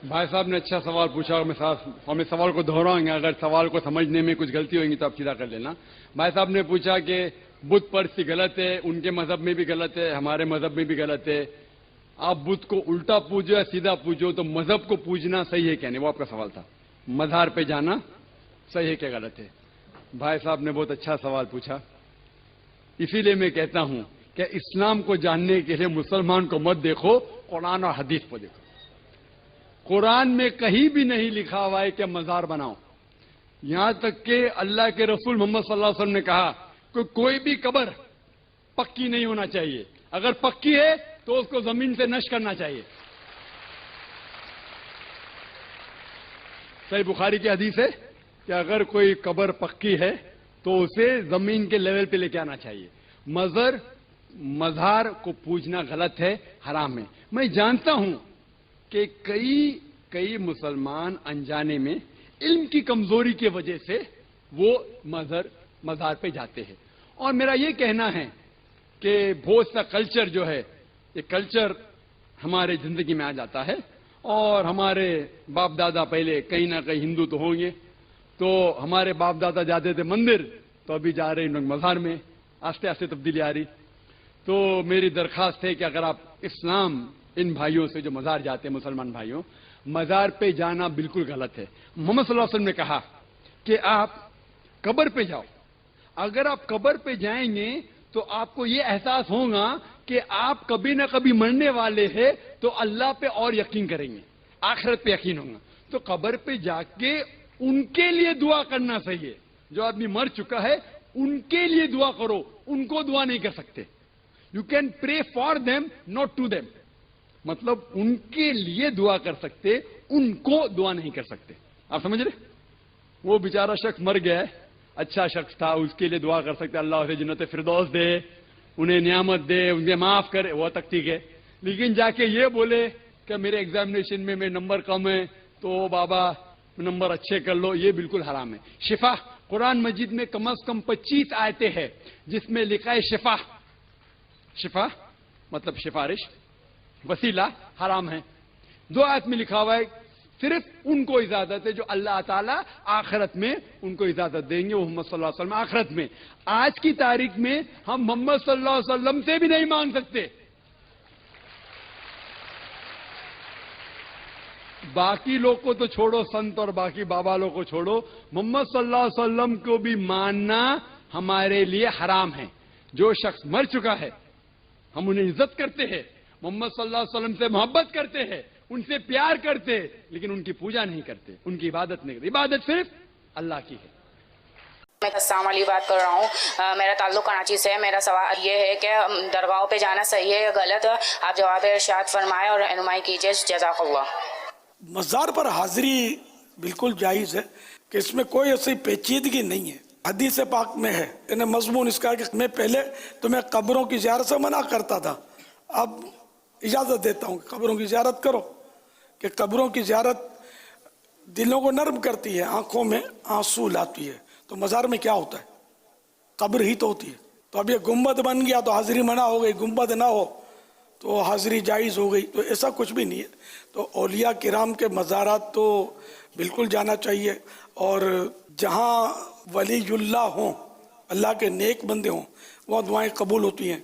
بھائی صاحب نے اچھا سوال پوچھا اور میں سوال کو دہراؤں گا. اگر سوال کو سمجھنے میں کچھ غلطی ہوگی تو آپ سیدھا کر لینا. بھائی صاحب نے پوچھا کہ بت پرستی غلط ہے, ان کے مذہب میں بھی غلط ہے, ہمارے مذہب میں بھی غلط ہے. آپ بت کو الٹا پوجو یا سیدھا پوجو, تو مذہب کو پوجنا صحیح ہے کیا نہیں, وہ آپ کا سوال تھا. مزار پہ جانا صحیح ہے کیا غلط ہے. بھائی صاحب نے بہت اچھا سوال پوچھا. اسی لیے میں کہتا ہوں کہ اسلام کو جاننے کے لیے مسلمان کو مت دیکھو, قرآن اور حدیث کو دیکھو. قرآن میں کہیں بھی نہیں لکھا ہوا ہے کہ مزار بناؤ. یہاں تک کہ اللہ کے رسول محمد صلی اللہ علیہ وسلم نے کہا کہ کوئی بھی قبر پکی نہیں ہونا چاہیے, اگر پکی ہے تو اس کو زمین سے نشر کرنا چاہیے. صحیح بخاری کی حدیث ہے کہ اگر کوئی قبر پکی ہے تو اسے زمین کے لیول پہ لے کے آنا چاہیے. مزار کو پوجنا غلط ہے, حرام ہے. میں جانتا ہوں کہ کئی مسلمان انجانے میں علم کی کمزوری کی وجہ سے وہ مزار پہ جاتے ہیں. اور میرا یہ کہنا ہے کہ بہت سا کلچر جو ہے, یہ کلچر ہمارے زندگی میں آ جاتا ہے. اور ہمارے باپ دادا پہلے کہیں نہ کہیں ہندو تو ہوں گے, تو ہمارے باپ دادا جاتے تھے مندر, تو ابھی جا رہے ہیں لوگ مزار میں. آہستہ آہستہ تبدیلی آ رہی. تو میری درخواست ہے کہ اگر آپ اسلام, ان بھائیوں سے جو مزار جاتے ہیں مسلمان بھائیوں, مزار پہ جانا بالکل غلط ہے. محمد صلی اللہ علیہ وسلم نے کہا کہ آپ قبر پہ جاؤ. اگر آپ قبر پہ جائیں گے تو آپ کو یہ احساس ہوگا کہ آپ کبھی نہ کبھی مرنے والے ہیں, تو اللہ پہ اور یقین کریں گے, آخرت پہ یقین ہوگا. تو قبر پہ جا کے ان کے لیے دعا کرنا صحیح ہے. جو آدمی مر چکا ہے ان کے لیے دعا کرو, ان کو دعا نہیں کر سکتے. You can pray for them, not to them. مطلب ان کے لیے دعا کر سکتے, ان کو دعا نہیں کر سکتے. آپ سمجھ رہے؟ وہ بیچارہ شخص مر گیا ہے, اچھا شخص تھا, اس کے لیے دعا کر سکتے اللہ اسے جنت فردوس دے, انہیں نعمت دے, انہیں معاف کرے, وہ تک ٹھیک ہے. لیکن جا کے یہ بولے کہ میرے ایگزامینیشن میں میرے نمبر کم ہے تو بابا نمبر اچھے کر لو, یہ بالکل حرام ہے. شفا, قرآن مجید میں کم از کم 25 آیتیں ہیں جس میں لکھا ہے شفا. شفا مطلب سفارش, وسیلہ حرام ہے. 2 آیت میں لکھا ہوا ہے صرف ان کو اجازت ہے جو اللہ تعالیٰ آخرت میں ان کو اجازت دیں گے, وہ محمد صلی اللہ علیہ وسلم آخرت میں. آج کی تاریخ میں ہم محمد صلی اللہ علیہ وسلم سے بھی نہیں مانگ سکتے. باقی لوگ کو تو چھوڑو, سنت اور باقی بابا لوگ کو چھوڑو, محمد صلی اللہ علیہ وسلم کو بھی ماننا ہمارے لیے حرام ہے. جو شخص مر چکا ہے ہم انہیں عزت کرتے ہیں, محمد صلی اللہ علیہ وسلم سے محبت کرتے ہیں, ان سے پیار کرتے, لیکن ان کی پوجا نہیں کرتے, ان کی عبادت نہیں کرتے. عبادت صرف اللہ کی ہے. میں السلام علیکم بات کر رہا ہوں. میرا تعلق کراچی سے ہے. میرا سوال یہ ہے کہ درگاہوں پہ جانا صحیح ہے یا غلط؟ آپ جواب ارشاد فرمائیں اور رہنمائی کیجیے. جزاک اللہ. مزار پر حاضری بالکل جائز ہے کہ اس میں کوئی ایسی پیچیدگی نہیں ہے. حدیث پاک میں ہے, انہیں مضمون اس کا ہے کہ میں پہلے تمہیں قبروں کی زیارت سے منع کرتا تھا, اب اجازت دیتا ہوں کہ قبروں کی زیارت کرو. کہ قبروں کی زیارت دلوں کو نرم کرتی ہے, آنکھوں میں آنسو لاتی ہے. تو مزار میں کیا ہوتا ہے؟ قبر ہی تو ہوتی ہے. تو اب یہ گنبد بن گیا تو حاضری منع ہو گئی, گنبد نہ ہو تو حاضری جائز ہو گئی. تو ایسا کچھ بھی نہیں ہے. تو اولیاء کرام کے مزارات تو بالکل جانا چاہیے, اور جہاں ولی اللہ ہوں, اللہ کے نیک بندے ہوں, وہاں دعائیں قبول ہوتی ہیں.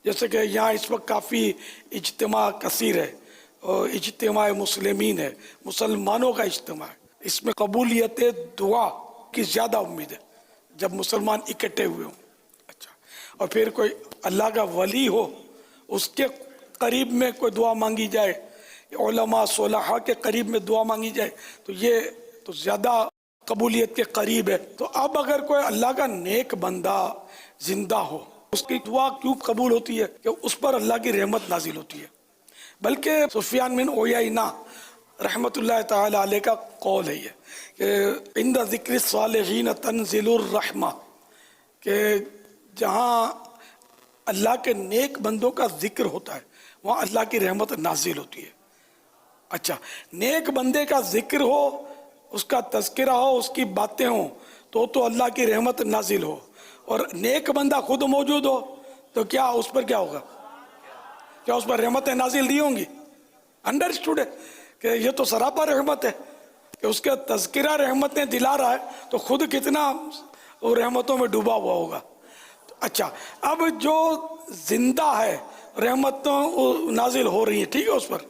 جیسے کہ یہاں اس وقت کافی اجتماع کثیر ہے, اور اجتماع مسلمین ہے, مسلمانوں کا اجتماع ہے. اس میں قبولیت دعا کی زیادہ امید ہے جب مسلمان اکٹھے ہوئے ہوں. اچھا, اور پھر کوئی اللہ کا ولی ہو, اس کے قریب میں کوئی دعا مانگی جائے, علماء صلحاء کے قریب میں دعا مانگی جائے, تو یہ تو زیادہ قبولیت کے قریب ہے. تو اب اگر کوئی اللہ کا نیک بندہ زندہ ہو, اس کی دعا کیوں قبول ہوتی ہے؟ کہ اس پر اللہ کی رحمت نازل ہوتی ہے. بلکہ سفیان بن عیینہ رحمت اللہ تعالی علیہ کا قول ہے یہ کہ عند ذکر الصالحین تنزل الرحمہ, کہ جہاں اللہ کے نیک بندوں کا ذکر ہوتا ہے وہاں اللہ کی رحمت نازل ہوتی ہے. اچھا, نیک بندے کا ذکر ہو, اس کا تذکرہ ہو, اس کی باتیں ہوں, تو اللہ کی رحمت نازل ہو. اور نیک بندہ خود موجود ہو تو کیا اس پر کیا ہوگا؟ کیا اس پر رحمتیں نازل نہیں ہوں گی؟ انڈرسٹوڈ ہے. کہ یہ تو سراپا رحمت ہے کہ اس کے تذکرہ رحمتیں دلا رہا ہے تو خود کتنا وہ رحمتوں میں ڈوبا ہوا ہوگا. اچھا اب جو زندہ ہے رحمتوں نازل ہو رہی ہیں ٹھیک ہے اس پر.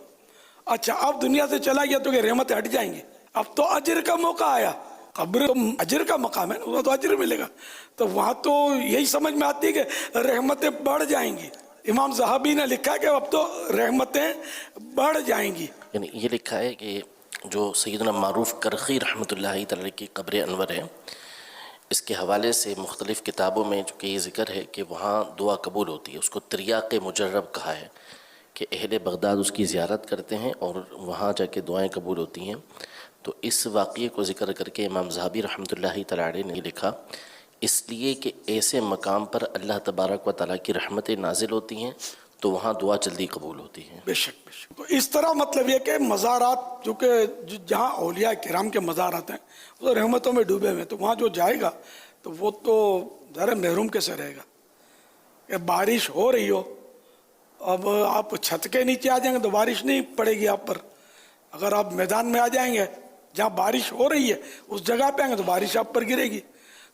اچھا اب دنیا سے چلا گیا تو کہ رحمتیں ہٹ جائیں گی. اب تو اجر کا موقع آیا. قبر اجر کا مقام ہے وہاں تو اجر ملے گا. تو وہاں تو یہی سمجھ میں آتی ہے کہ رحمتیں بڑھ جائیں گی. امام ذہبی نے لکھا ہے کہ اب تو رحمتیں بڑھ جائیں گی. یعنی یہ لکھا ہے کہ جو سیدنا معروف کرخی رحمۃ اللہ تعالی کی قبر انور ہے اس کے حوالے سے مختلف کتابوں میں چونکہ یہ ذکر ہے کہ وہاں دعا قبول ہوتی ہے. اس کو تریاق مجرب کہا ہے کہ اہل بغداد اس کی زیارت کرتے ہیں اور وہاں جا کے دعائیں قبول ہوتی ہیں. تو اس واقعے کو ذکر کر کے امام ذہبی رحمۃ اللہ تعالی نے لکھا اس لیے کہ ایسے مقام پر اللہ تبارک و تعالیٰ کی رحمتیں نازل ہوتی ہیں تو وہاں دعا جلدی قبول ہوتی ہے. بے شک بے شک. تو اس طرح مطلب یہ کہ مزارات جو کہ جہاں اولیاء کرام کے مزارات ہیں وہ رحمتوں میں ڈوبے ہوئے تو وہاں جو جائے گا تو وہ تو ذرا محروم کیسے رہے گا. کہ بارش ہو رہی ہو اب آپ چھت کے نیچے آ جائیں گے تو بارش نہیں پڑے گی آپ پر. اگر آپ میدان میں آ جائیں گے جہاں بارش ہو رہی ہے اس جگہ پہ آئیں گے تو بارش آپ پر گرے گی.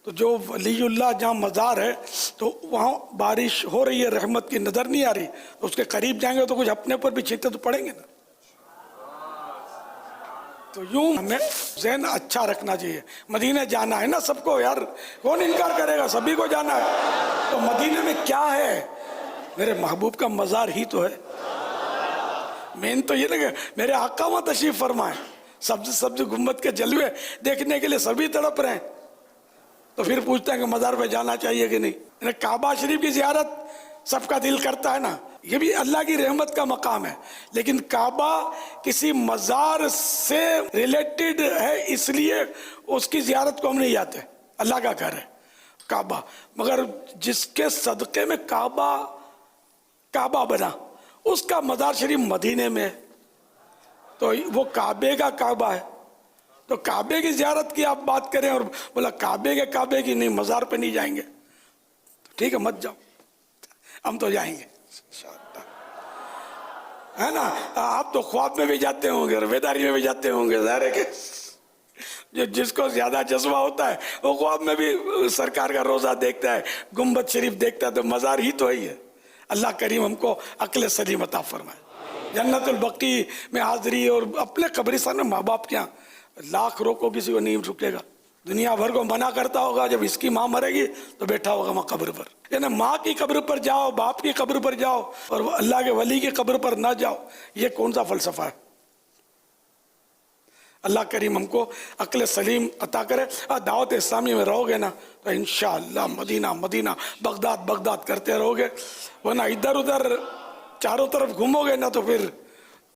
تو جو ولی اللہ جہاں مزار ہے تو وہاں بارش ہو رہی ہے رحمت کی نظر نہیں آ رہی تو اس کے قریب جائیں گے تو کچھ اپنے پر بھی چھینٹے تو پڑیں گے نا. تو یوں ہمیں ذہن اچھا رکھنا چاہیے. مدینہ جانا ہے نا سب کو یار کون انکار کرے گا سبھی کو جانا ہے. تو مدینہ میں کیا ہے میرے محبوب کا مزار ہی تو ہے. مین تو یہ لگے میرے آقا وہاں تشریف فرمائے سبز سبز گنبد کے جلوے دیکھنے کے لیے سبھی تڑپ رہے ہیں. تو پھر پوچھتے ہیں کہ مزار پہ جانا چاہیے کہ نہیں. کعبہ شریف کی زیارت سب کا دل کرتا ہے نا یہ بھی اللہ کی رحمت کا مقام ہے. لیکن کعبہ کسی مزار سے ریلیٹڈ ہے اس لیے اس کی زیارت کو ہم نہیں جاتے. اللہ کا گھر ہے کعبہ مگر جس کے صدقے میں کعبہ بنا اس کا مزار شریف مدینے میں تو وہ کعبے کا کعبہ ہے. تو کعبے کی زیارت کی آپ بات کریں اور بولا کعبے کی نہیں مزار پہ نہیں جائیں گے ٹھیک ہے مت جاؤ ہم تو جائیں گے ہے نا. آپ تو خواب میں بھی جاتے ہوں گے اور بیداری میں بھی جاتے ہوں گے. ظاہر ہے کہ جس کو زیادہ جذبہ ہوتا ہے وہ خواب میں بھی سرکار کا روزہ دیکھتا ہے گنبد شریف دیکھتا ہے تو مزار ہی تو ہی ہے. اللہ کریم ہم کو عقل سلیم عطا فرمائے. جنت البقیع میں حاضری اور اپنے قبرستان میں ماں باپ کے یہاں لاکھ روکو کسی کو نہیں رکے گا. دنیا بھر کو منع کرتا ہوگا جب اس کی ماں مرے گی تو بیٹھا ہوگا وہاں قبر پر. یعنی ماں کی قبر پر جاؤ باپ کی قبر پر جاؤ اور اللہ کے ولی کی قبر پر نہ جاؤ یہ کون سا فلسفہ ہے. اللہ کریم ہم کو عقل سلیم عطا کرے. دعوت اسلامی میں رہو گے نا تو انشاءاللہ مدینہ بغداد کرتے رہو گے ورنہ ادھر ادھر چاروں طرف گھومو گے نا تو پھر